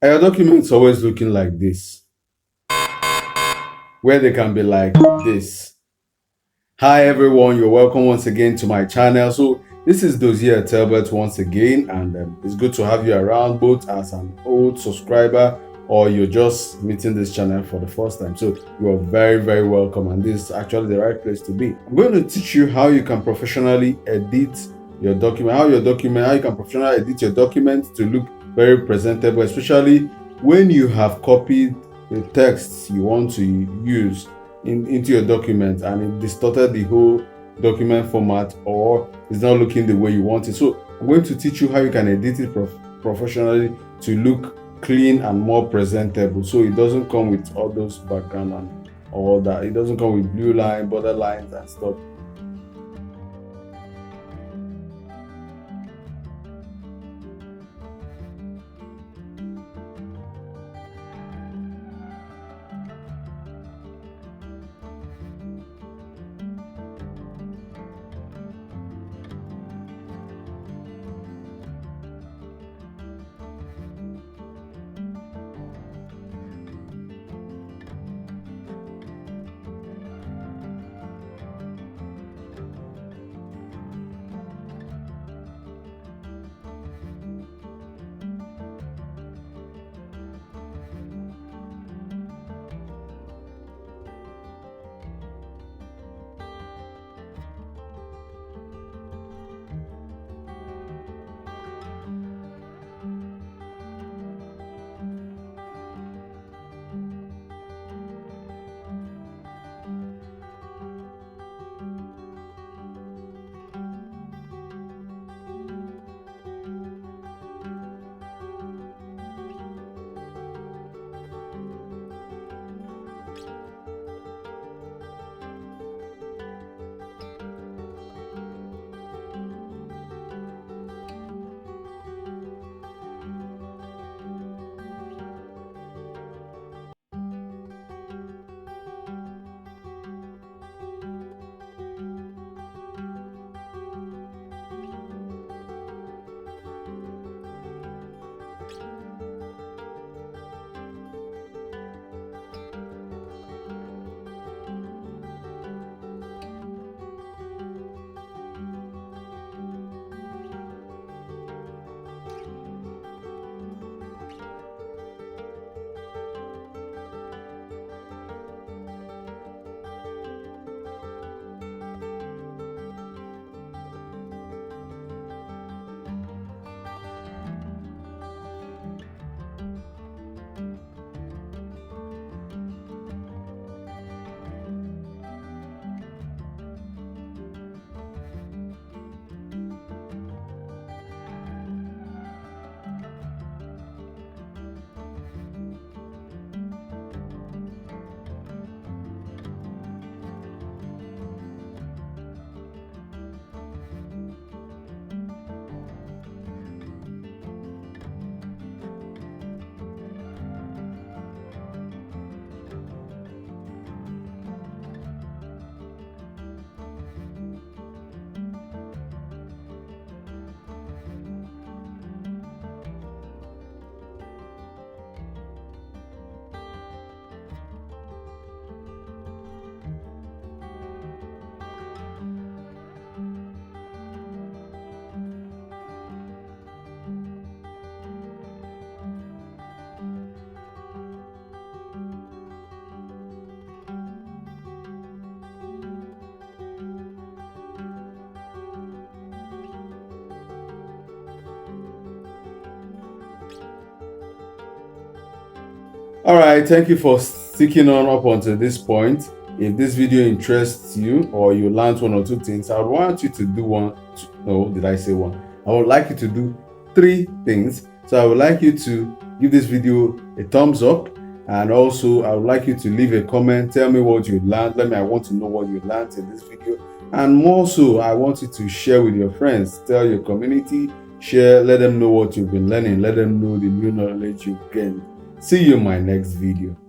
Are your documents always looking like this? Where they can be like this? Hi everyone, you're welcome once again to my channel. So this is Dozier Talbot once again, and it's good to have you around, both as an old subscriber or you're just meeting this channel for the first time. So you're very welcome, and this is actually the right place to be. I'm going to teach you how you can professionally edit your document, how you can professionally edit your document to look very presentable, especially when you have copied the text you want to use into your document and it distorted the whole document format, or it's not looking the way you want it. So I'm going to teach you how you can edit it professionally to look clean and more presentable, so it doesn't come with all those background and all that. It doesn't come with blue line, border lines and stuff. All right, thank you for sticking on up until this point. If this video interests you or you learned one or two things, I would want you to do no, did I say one? I would like you to do three things. So I would like you to give this video a thumbs up, and also I would like you to leave a comment. Tell me what you learned. I want to know what you learned in this video. And more so, I want you to share with your friends. Tell your community, share, let them know what you've been learning. Let them know the new knowledge you've gained. See you in my next video.